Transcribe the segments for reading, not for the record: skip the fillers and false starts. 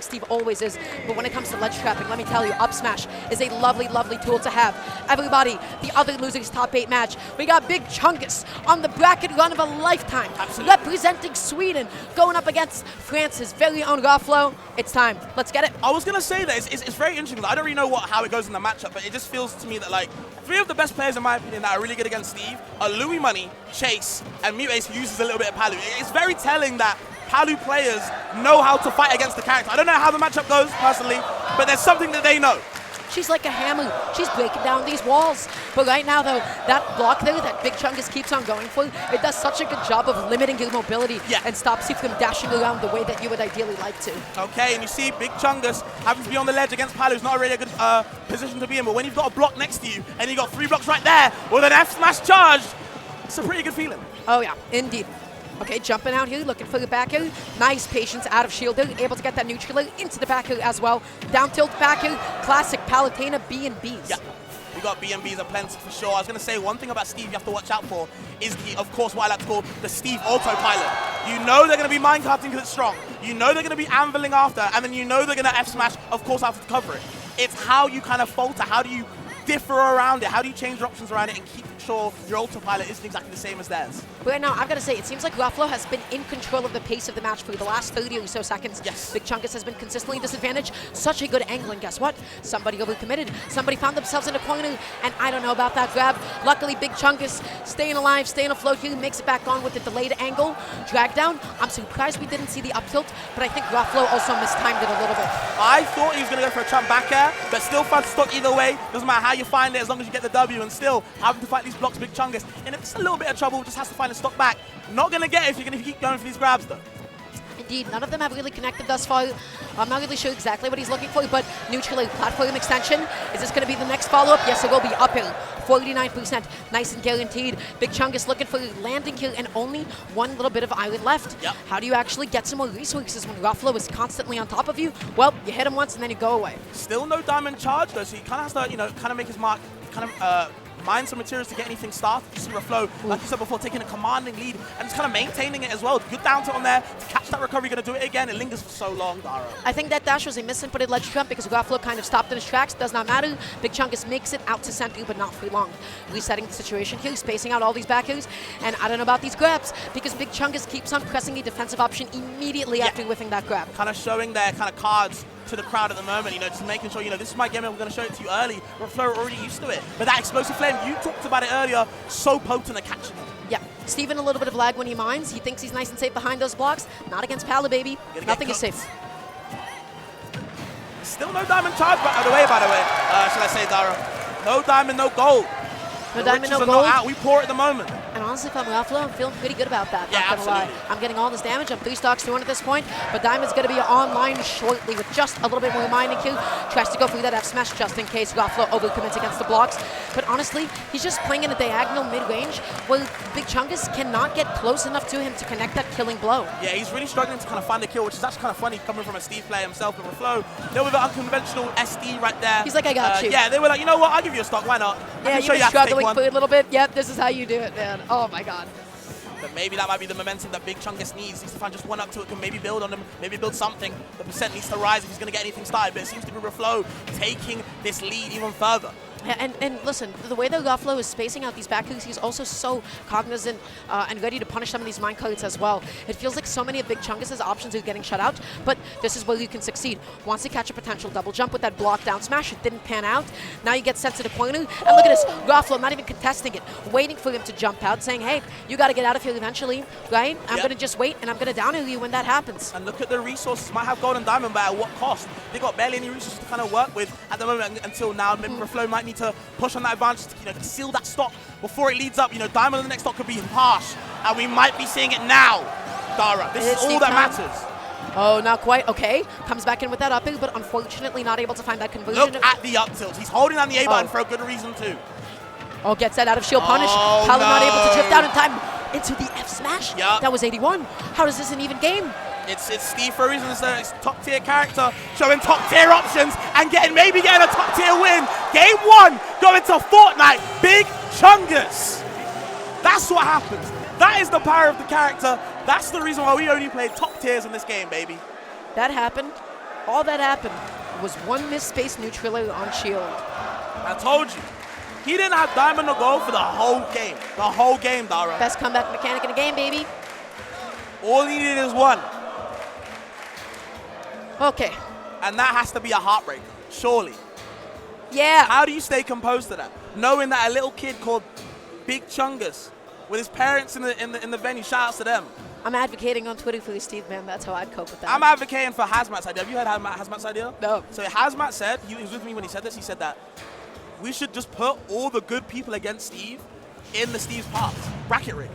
Steve always is. But when it comes to ledge trapping, let me tell you, up smash is a lovely, lovely tool to have. Everybody, the other losers top 8 match. We got Big Chungus on the bracket run of a lifetime. Absolutely. Representing Sweden, going up against France's very own Raflow. It's time. Let's get it. I was going to say that it's very interesting. I don't really know how it goes in the matchup, but it just feels to me that, like, 3 of the best players, in my opinion, that are really good against Steve are Louis Money, Chase, and Mute Ace, who uses a little bit of Palu. It's very telling that Palu players know how to fight against the character. I don't know how the matchup goes, personally, but there's something that they know. She's like a hammer. She's breaking down these walls. But right now, though, that block there that Big Chungus keeps on going for, it does such a good job of limiting your mobility and stops you from dashing around the way that you would ideally like to. Okay, and you see Big Chungus having to be on the ledge against Palu is not really a good position to be in, but when you've got a block next to you and you've got 3 blocks right there with an F smash charged, it's a pretty good feeling. Oh, yeah, indeed. Okay, jumping out here, looking for the back air. Nice patience out of shield there, able to get that neutral into the back air as well. Down tilt back air, classic Palutena B&Bs. Yeah, we got B&Bs aplenty for sure. I was going to say one thing about Steve you have to watch out for is, of course, what I like to call the Steve autopilot. You know they're going to be minecarting because it's strong. You know they're going to be anviling after, and then you know they're going to F-smash, of course, after to cover it. It's how you kind of falter. How do you differ around it? How do you change your options around it and keep sure your autopilot isn't exactly the same as theirs? But right now, I've got to say, it seems like Raflow has been in control of the pace of the match for the last 30 or so seconds. Yes. Big Chungus has been consistently disadvantaged. Such a good angle, and guess what? Somebody overcommitted. Somebody found themselves in a corner, and I don't know about that grab. Luckily, Big Chungus staying alive, staying afloat here, makes it back on with the delayed angle. Drag down. I'm surprised we didn't see the up tilt, but I think Raflow also mistimed it a little bit. I thought he was going to go for a trap back air, but still found stock either way. Doesn't matter how you find it, as long as you get the W, and still having to fight these blocks, Big Chungus. And if it's a little bit of trouble, just has to find a stock back. Not going to get it if you're going to keep going for these grabs, though. Indeed, none of them have really connected thus far. I'm not really sure exactly what he's looking for, but neutral platform extension. Is this going to be the next follow-up? Yes, it will be. Uphill, 49%. Nice and guaranteed. Big Chungus looking for landing here, and only one little bit of island left. Yep. How do you actually get some more resources when Raflow is constantly on top of you? Well, you hit him once, and then you go away. Still no diamond charge, though, so he kind of has to, kind of make his mark, kind of mine some materials to get anything started. You see Raflow, like you said before, taking a commanding lead and just kind of maintaining it as well. Good down tilt on there to catch that recovery. Going to do it again. It lingers for so long, Dara. I think that dash was a misinputted ledge trap because Raflow kind of stopped in his tracks. Does not matter. Big Chungus makes it out to center, but not for long. Resetting the situation here, spacing out all these back airs, and I don't know about these grabs because Big Chungus keeps on pressing a defensive option immediately after whiffing that grab. Kind of showing their kind of cards to the crowd at the moment, just making sure, this is my game, I'm going to show it to you early. Raflow already used to it. But that explosive flame, you talked about it earlier, so potent at catching him. Yeah, Steven a little bit of lag when he mines. He thinks he's nice and safe behind those blocks. Not against Palu, baby. Nothing is safe. Still no diamond charge by the way, shall I say, Dara. No diamond, no gold. No diamond, no gold. We pour at the moment. And honestly, if I'm Raflow, I'm feeling pretty good about that. Yeah, not gonna lie. I'm getting all this damage. I'm 3 stocks to 1 at this point, but Diamond's going to be online shortly with just a little bit more mining queue. Tries to go through that F smash just in case Raflow overcommits against the blocks. But honestly, he's just playing in a diagonal mid-range where Big Chungus cannot get close enough to him to connect that killing blow. Yeah, he's really struggling to kind of find a kill, which is actually kind of funny coming from a Steve player himself. But Raflow, they were with an unconventional SD right there. He's like, I got you. Yeah, they were like, you know what, I'll give you a stock, why not? Yeah, you've been struggling for a little bit. Yep, this is how you do it, man. Oh my god. But maybe that might be the momentum that Big Chungus needs. Needs to find just one up to it, can maybe build on them, maybe build something. The percent needs to rise if he's going to get anything started, but it seems to be Raflow taking this lead even further. Yeah, and listen, the way that Raflow is spacing out these back airs, he's also so cognizant and ready to punish some of these mine cards as well. It feels like so many of Big Chungus' options are getting shut out, but this is where you can succeed. Wants to catch a potential double jump with that block down smash. It didn't pan out. Now you get sent to the corner, and look at this. Raflow not even contesting it, waiting for him to jump out, saying, hey, you got to get out of here eventually, right? I'm going to just wait, and I'm going to down air you when that happens. And look at the resources. Might have gold and diamond, but at what cost? They got barely any resources to kind of work with at the moment until now. Maybe Raflow might need to push on that advantage to seal that stock before it leads up. Diamond on the next stock could be harsh, and we might be seeing it now, Dara. This is all that matters. Oh, not quite. Okay, comes back in with that up air, but unfortunately not able to find that conversion. Look at the up tilt. He's holding on the A button for a good reason too. Oh, gets that out of shield punish. Oh, Palu not able to drift out in time into the F smash. Yep. That was 81. How is this an even game? It's Steve for a reason. It's a top tier character showing top tier options and maybe getting a top tier win. Game 1 going to Fortnite. Big Chungus. That's what happens. That is the power of the character. That's the reason why we only played top tiers in this game, baby. That happened all that happened was one missed space neutraler on shield. I told you. He didn't have diamond or gold for the whole game. The whole game, Dara. Best comeback mechanic in the game, baby. All he needed is one. Okay. And that has to be a heartbreaker, surely. Yeah. How do you stay composed to that? Knowing that a little kid called Big Chungus, with his parents in the venue, shout outs to them. I'm advocating on Twitter for you, Steve, man. That's how I'd cope with that. I'm advocating for Hazmat's idea. Have you heard Hazmat's idea? No. So Hazmat said, he was with me when he said this, he said that we should just put all the good people against Steve in the Steve's path. Bracket ring.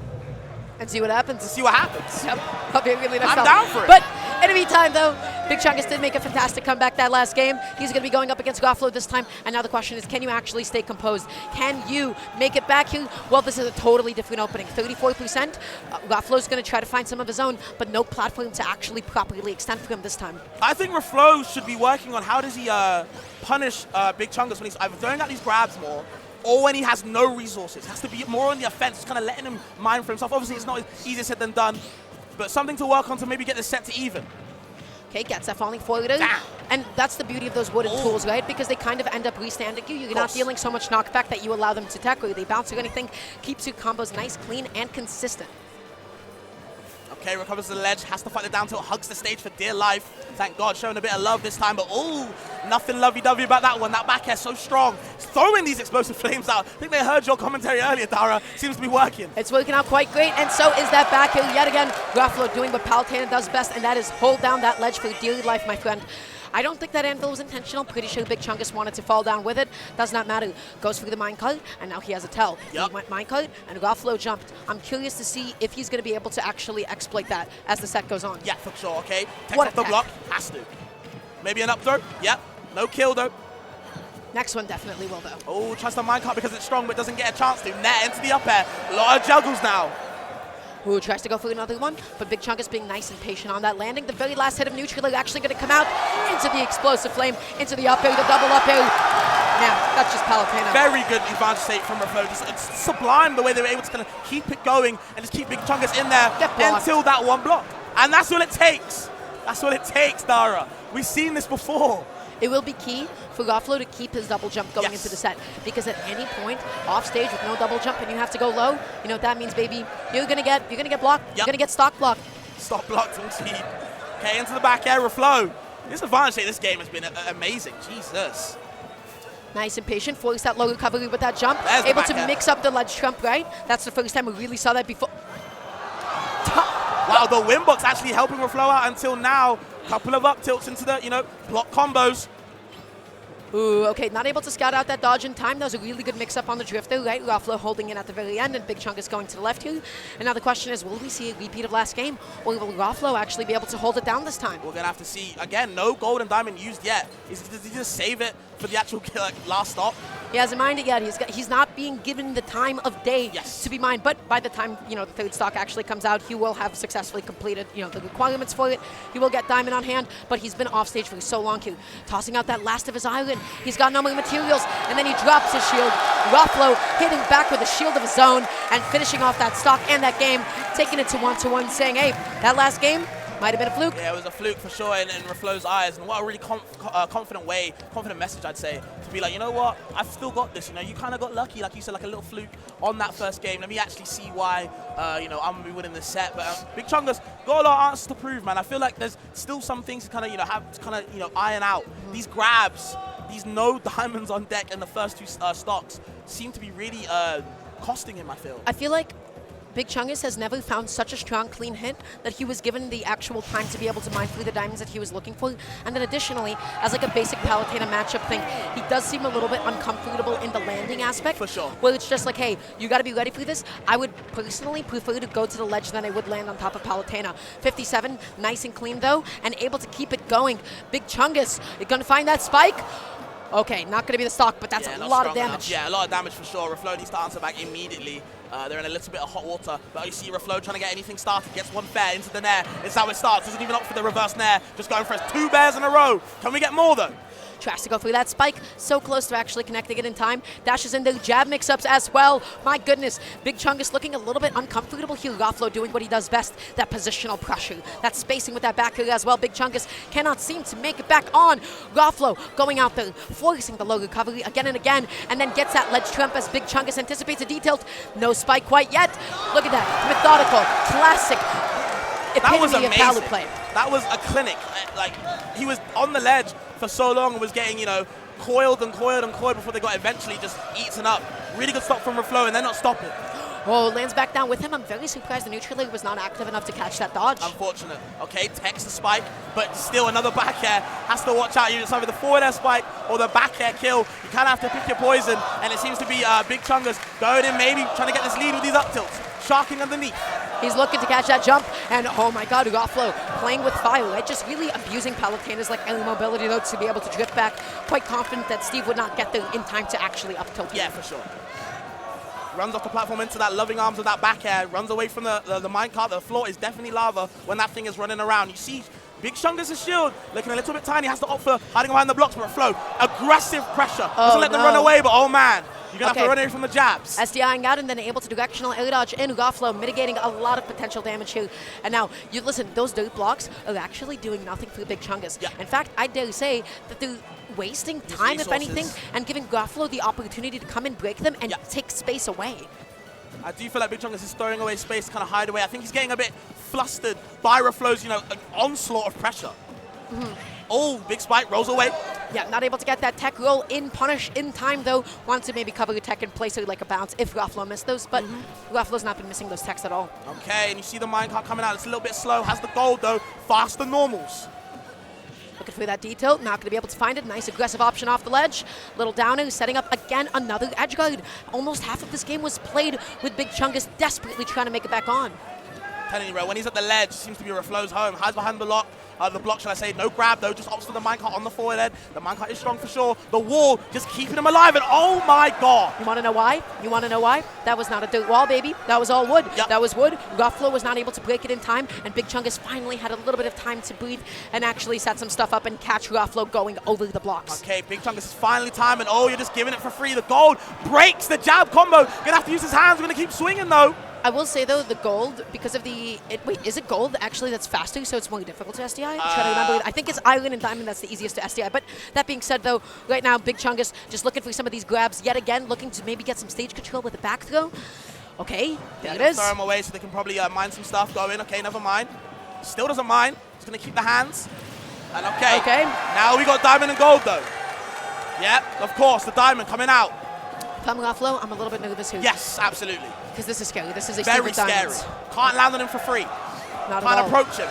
And see what happens. See what happens. Yep. I'll be really nice. I'm down for it. But in the meantime, though, Big Chungus did make a fantastic comeback that last game. He's going to be going up against Raflow this time. And now the question is, can you actually stay composed? Can you make it back here? Well, this is a totally different opening. 34%. Raflow's going to try to find some of his own, but no platform to actually properly extend for him this time. I think Raflow should be working on how does he punish Big Chungus when he's either throwing out these grabs more, or when he has no resources. Has to be more on the offense, just kind of letting him mine for himself. Obviously, it's not as easier said than done, but something to work on to maybe get the set to even. Okay, gets that falling forward. And that's the beauty of those wooden tools, right? Because they kind of end up restanding you. You're not dealing so much knockback that you allow them to attack, or they bounce or anything. Keeps your combos nice, clean, and consistent. Okay, recovers the ledge, has to fight the down tilt, hugs the stage for dear life. Thank God, showing a bit of love this time, but nothing lovey-dovey about that one. That back air so strong. It's throwing these explosive flames out. I think they heard your commentary earlier, Tara. Seems to be working. It's working out quite great, and so is that back hill yet again. Raflow doing what Palutena does best, and that is hold down that ledge for dear life, my friend. I don't think that anvil was intentional. Pretty sure Big Chungus wanted to fall down with it. Does not matter. Goes through the minecart, and now he has a tell. Yep. He went minecart, and Raflow jumped. I'm curious to see if he's going to be able to actually exploit that as the set goes on. Yeah, for sure, okay. Takes What off the attack? block, has to. Maybe an up throw, yep. No kill though. Next one definitely will, though. Oh, tries to minecart because it's strong, but doesn't get a chance to. Net into the up air. A lot of juggles now. Ooh, tries to go for another one, but Big Chungus being nice and patient on that landing. The very last hit of neutral is actually going to come out into the explosive flame, into the up air, the double up air. Now, that's just Palutena. Very good advantage state from Raflow. It's sublime the way they were able to kind of keep it going and just keep Big Chungus in there until that one block. And that's all it takes. That's what it takes, Dara. We've seen this before. It will be key for Raflow to keep his double jump going into the set, because at any point off stage with no double jump and you have to go low, you know what that means, baby. You're gonna get blocked. You're gonna get stock blocked. Stock blocked on speed. Okay, into the back air, Raflow. This advantage state, this game has been amazing. Jesus. Nice and patient, force that low recovery with that jump. There's able to mix up the ledge jump, right? That's the first time we really saw that before. Wow, the windbox actually helping Raflow out until now. Couple of up tilts into the, block combos. Ooh, okay, not able to scout out that dodge in time. That was a really good mix-up on the drifter, right? Raflow holding in at the very end, and Big Chungus going to the left here. And now the question is, will we see a repeat of last game, or will Raflow actually be able to hold it down this time? We're going to have to see. Again, no gold and diamond used yet. Does he just save it for the actual last stop? He hasn't mined it yet. He's not being given the time of day to be mined. But by the time the third stock actually comes out, he will have successfully completed the requirements for it. He will get diamond on hand, but he's been off stage for so long here, tossing out that last of his island. He's got no more materials, and then he drops his shield. Raflow hitting back with a shield of his own and finishing off that stock and that game, taking it to 1-1, saying, hey, that last game might have been a fluke. Yeah, it was a fluke for sure in Raflow's eyes, and what a really confident message, I'd say, to be like, you know what, I've still got this, you kind of got lucky, like you said, like a little fluke on that first game. Let me actually see why, I'm going to be winning this set. But Big Chungus got a lot of answers to prove, man. I feel like there's still some things to kind of, have to iron out. These grabs, these no diamonds on deck in the first two stocks seem to be really costing him, I feel. I feel like Big Chungus has never found such a strong, clean hit that he was given the actual time to be able to mine through the diamonds that he was looking for. And then additionally, as like a basic Palutena matchup thing, he does seem a little bit uncomfortable in the landing aspect. For sure. Where it's just like, hey, you got to be ready for this. I would personally prefer to go to the ledge than I would land on top of Palutena. 57, nice and clean though, and able to keep it going. Big Chungus, you're going to find that spike? Okay, not going to be the stock, but that's a lot of damage. Enough. Yeah, a lot of damage for sure. Raflow needs to answer back immediately. They're in a little bit of hot water, but you see Raflow trying to get anything started. Gets one fair into the nair. It's how it starts. Doesn't even opt for the reverse nair. Just going for his 2 bears in a row. Can we get more though? Tries to go through that spike. So close to actually connecting it in time. Dashes in the jab mix-ups as well. My goodness. Big Chungus looking a little bit uncomfortable here. Raflow doing what he does best. That positional pressure. That spacing with that back heel as well. Big Chungus cannot seem to make it back on. Raflow going out there, forcing the low recovery again and again, and then gets that ledge trump as Big Chungus anticipates a detailed. No spike quite yet. Look at that. Methodical. Classic. That was epitome of amazing. Palu play. That was a clinic. Like, he was on the ledge for so long and was getting, you know, coiled and coiled and coiled before they got eventually just eaten up. Really good stop from Raflow, and they're not stopping. Oh, lands back down with him. I'm very surprised the neutral leg was not active enough to catch that dodge. Unfortunate. Okay, takes the spike, but still another back air. Has to watch out. It's either the forward air spike or the back air kill. You kind of have to pick your poison, and it seems to be Big Chungus going in, maybe trying to get this lead with these up tilts. Sharking underneath. He's looking to catch that jump, and oh my god, Raflow playing with fire. Right? Just really abusing Palutena's like early mobility though to be able to drift back. Quite confident that Steve would not get there in time to actually up tilt him. Yeah, for sure. Runs off the platform into that loving arms of that back air, runs away from the minecart. The floor is definitely lava when that thing is running around. You see Big Chungus' shield looking a little bit tiny, has to opt for hiding behind the blocks, but Raflow, aggressive pressure. Doesn't let them run away, but oh man, you're going to have to run away from the jabs. SDIing out and then able to directional air dodge in Raflow, mitigating a lot of potential damage here. And now, you listen, those dirt blocks are actually doing nothing for Big Chungus. Yeah. In fact, I dare say that they're wasting time, if anything, and giving Raflow the opportunity to come and break them and take space away. I do feel like Big Chungus is throwing away space to kind of hide away. I think he's getting a bit flustered by Raflow's, you know, an onslaught of pressure. Oh, big spike, rolls away. Yeah, not able to get that tech roll in punish in time, though. Wants to maybe cover the tech and place it like a bounce if Raflow missed those, but Raflow's not been missing those techs at all. Okay, and you see the minecart coming out. It's a little bit slow. Has the gold, though. Faster normals. Looking for that detail, not going to be able to find it. Nice aggressive option off the ledge. Little downer setting up again another edge guard. Almost half of this game was played with Big Chungus desperately trying to make it back on. Telling you, bro, when he's at the ledge, seems to be Raflow's home. Hides behind the block. The block, shall I say, no grab though, just opts for the minecart on the forward head. The minecart is strong for sure. The wall just keeping him alive, and oh my god. You want to know why? You want to know why? That was not a dirt wall, baby. That was all wood. Yep. That was wood. Raflow was not able to break it in time, and Big Chungus finally had a little bit of time to breathe and actually set some stuff up and catch Raflow going over the blocks. Okay, Big Chungus is finally time, and oh, you're just giving it for free. The gold breaks the jab combo. Gonna have to use his hands. We're gonna keep swinging though. I will say though, the gold, because of the, wait, is it gold actually that's faster, so it's more difficult to SDI? I'm trying to remember. I think it's iron and diamond that's the easiest to SDI. But that being said though, right now Big Chungus just looking for some of these grabs yet again, looking to maybe get some stage control with the back throw. Okay, there it is. Throw him away so they can probably mine some stuff, go in. Okay, never mind. Still doesn't mind. He's gonna keep the hands. And okay, now we got diamond and gold though. Yeah, of course, the diamond coming out. If I'm Raflow, I'm a little bit nervous here. Yes, absolutely. Because this is scary. This is a very scary. Diamonds. Can't land on him for free. Not Can't at all. approach him.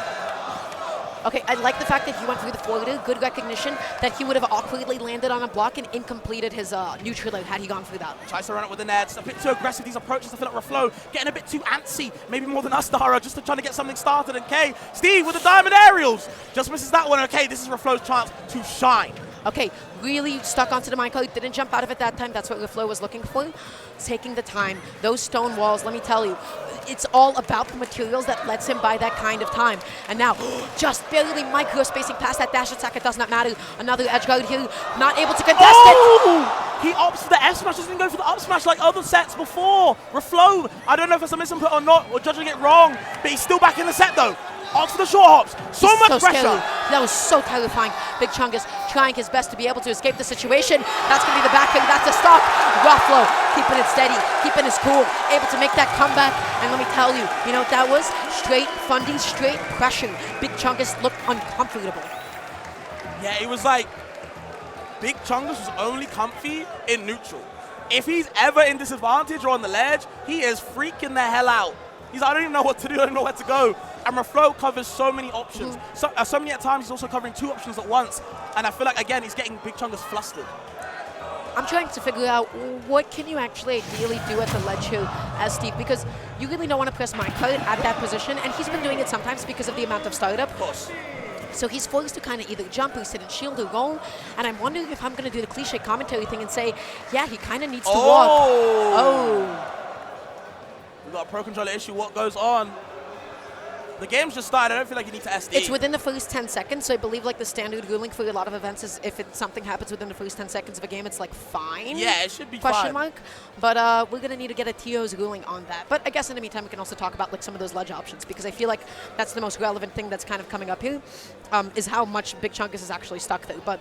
Okay, I like the fact that he went through the forwarder. Good recognition that he would have awkwardly landed on a block and incompleted his neutral had he gone through that. Tries to run it with the nets. A bit too aggressive, these approaches. I feel like Raflow getting a bit too antsy. Maybe more than us, Tera, just to trying to get something started. And K, Steve with the diamond aerials. Just misses that one. Okay, this is Raflow's chance to shine. Okay, really stuck onto the minecart. Didn't jump out of it that time. That's what Raflow was looking for. Taking the time. Those stone walls, let me tell you, it's all about the materials that lets him buy that kind of time. And now, just barely micro spacing past that dash attack. It does not matter. Another edge guard here, not able to contest it. He opts for the F smash, doesn't go for the up smash like other sets before. Raflow, I don't know if it's a misinput or not, or judging it wrong, but he's still back in the set though. Opts for the short hops. So much pressure. Scary. That was so terrifying. Big Chungus trying his best to be able to escape the situation. That's going to be the back kick. That's a stop. Raflow keeping it steady, keeping his cool, able to make that comeback. And let me tell you, you know what that was? Straight funding, straight pressure. Big Chungus looked uncomfortable. Yeah, it was like Big Chungus was only comfy in neutral. If he's ever in disadvantage or on the ledge, he is freaking the hell out. He's like, I don't even know what to do, I don't know where to go. And Raflow covers so many options. So many at times he's also covering two options at once. And I feel like, again, he's getting Big Chungus flustered. I'm trying to figure out what can you actually ideally do at the ledge here as Steve, because you really don't want to press minecart at that position, and he's been doing it sometimes because of the amount of startup. Of course. So he's forced to kind of either jump or sit and shield or roll. And I'm wondering if I'm going to do the cliche commentary thing and say, yeah, he kind of needs to walk. Oh. We've got a pro controller issue. What goes on? The game's just started. I don't feel like you need to SD. It's within the first 10 seconds, so I believe like the standard ruling for a lot of events is if something happens within the first 10 seconds of a game, it's like fine. Yeah, it should be question fine. mark. But we're gonna need to get a TO's ruling on that. But I guess in the meantime, we can also talk about like some of those ledge options because I feel like that's the most relevant thing that's kind of coming up here, is how much Big Chungus is actually stuck there. But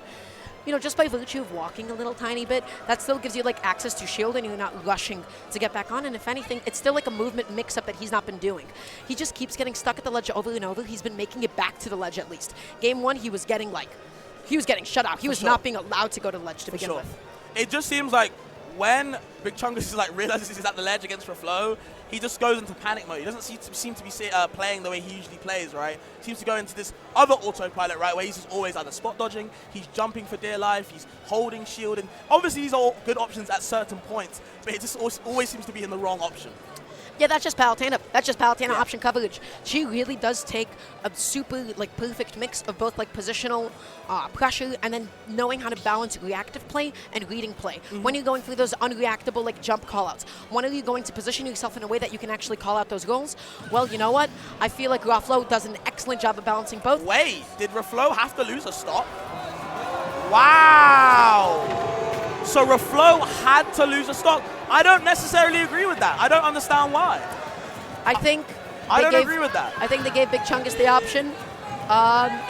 you know, just by virtue of walking a little tiny bit, that still gives you like access to shield and you're not rushing to get back on. And if anything, it's still like a movement mix-up that he's not been doing. He just keeps getting stuck at the ledge over and over. He's been making it back to the ledge at least. Game 1, he was getting shut out. He was not being allowed to go to the ledge to begin with. It just seems like when Big Chungus is like realizes he's at the ledge against Raflow, he just goes into panic mode. He doesn't seem to be playing the way he usually plays, right? He seems to go into this other autopilot, right, where he's just always either spot dodging, he's jumping for dear life, he's holding shield, and obviously these are all good options at certain points, but it just always seems to be in the wrong option. Yeah, that's just Palutena. That's just Palutena option coverage. She really does take a super like perfect mix of both like positional pressure and then knowing how to balance reactive play and reading play. When you're going through those unreactable like jump callouts, when are you going to position yourself in a way that you can actually call out those goals? Well, you know what? I feel like Raflow does an excellent job of balancing both. Wait, did Raflow have to lose a stock? Wow! So Raflow had to lose a stock. I don't necessarily agree with that. I don't understand why. I think I don't agree with that. I think they gave Big Chungus the option,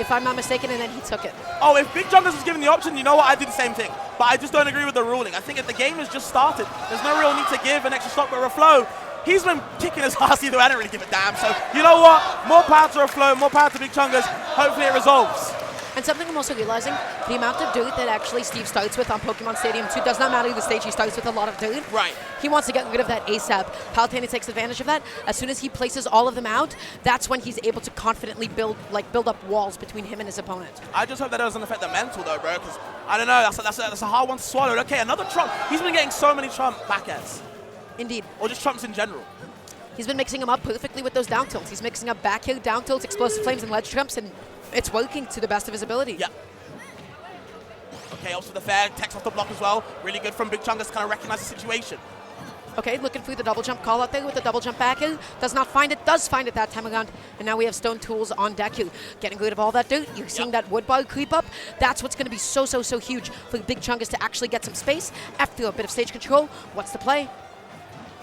if I'm not mistaken, and then he took it. Oh, if Big Chungus was given the option, you know what? I did the same thing. But I just don't agree with the ruling. I think if the game has just started, there's no real need to give an extra stock. But Raflow, he's been kicking his ass either way. I don't really give a damn. So you know what? More power to Raflow, more power to Big Chungus. Hopefully it resolves. And something I'm also realizing, the amount of dirt that actually Steve starts with on Pokemon Stadium 2 does not matter the stage. He starts with a lot of dirt. Right. He wants to get rid of that ASAP. Palutena takes advantage of that. As soon as he places all of them out, that's when he's able to confidently build up walls between him and his opponent. I just hope that doesn't affect the mental though, bro, because I don't know, that's a hard one to swallow. Okay, another Trump. He's been getting so many Trump back airs. Indeed. Or just Trumps in general. He's been mixing them up perfectly with those down tilts. He's mixing up back heel, down tilts, explosive flames, and ledge Trumps, and it's working to the best of his ability. Yeah. Okay, also the fair, text off the block as well. Really good from Big Chungus to kind of recognize the situation. Okay, looking through the double jump call out there with the double jump back here. Does not find it, does find it that time around. And now we have stone tools on deck here. Getting rid of all that dirt. You're seeing that wood bar creep up. That's what's going to be so huge for Big Chungus to actually get some space. After a bit of stage control, what's the play?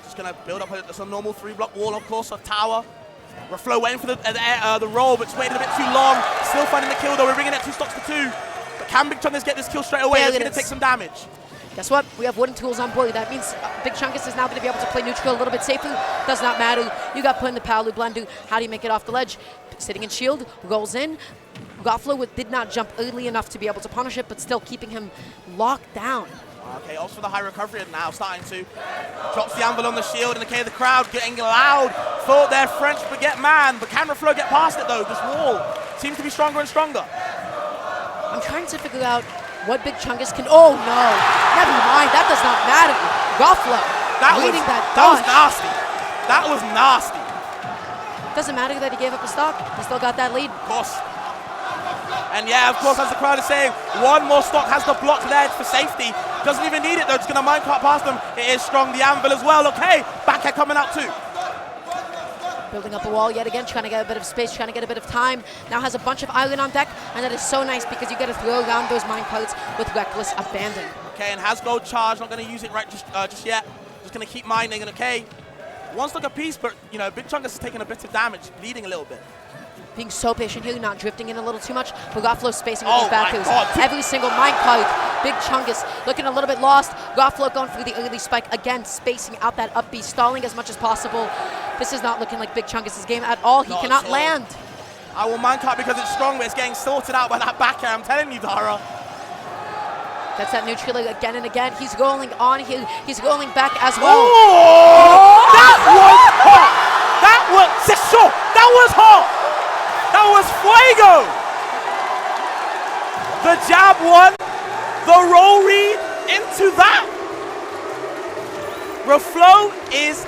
Just going to build up some normal 3-block wall, of course, a tower. Raflow waiting for the roll, but it's waiting a bit too long. Still finding the kill, though. We're bringing it 2 stocks to 2. But can Big Chungus get this kill straight away? It's going to take some damage. Guess what? We have wooden tools on board. That means Big Chungus is now going to be able to play neutral a little bit safer. Does not matter. You got put in the Palu Blender. How do you make it off the ledge? Sitting in shield, rolls in. Raflow did not jump early enough to be able to punish it, but still keeping him locked down. Okay, also for the high recovery and now starting to drops the anvil on the shield, and okay, the crowd getting loud for their French baguette man, but can Raflow get past it though? This wall seems to be stronger and stronger. I'm trying to figure out what Big Chungus can. Oh no, never mind. That does not matter. Raflow leading that was nasty. That was nasty. Doesn't matter that he gave up a stock. He still got that lead. Of course. And yeah, of course, as the crowd is saying, one more stock has the block ledge for safety. Doesn't even need it though. Just gonna minecart past them. It is strong. The anvil as well. Okay, back air coming out too. Building up a wall yet again, trying to get a bit of space, trying to get a bit of time. Now has a bunch of island on deck, and that is so nice because you get to throw around those minecarts with reckless abandon. Okay, and has gold charge, not going to use it right just yet. Just going to keep mining, and okay, one stock a piece, but you know, Big Chungus is taking a bit of damage, bleeding a little bit. Being so patient here, not drifting in a little too much. Raflow spacing with those back God. Every single minecart. Big Chungus looking a little bit lost. Raflow going through the early spike again, spacing out that up B, stalling as much as possible. This is not looking like Big Chungus' game at all. He cannot land. I will minecart because it's strong, but it's getting sorted out by that back air. I'm telling you, Tera. Gets that neutral again and again. He's rolling on here. He's rolling back as well. Oh! That was hot! That was hot! That was fuego! The jab one, the roll read into that. Raflow is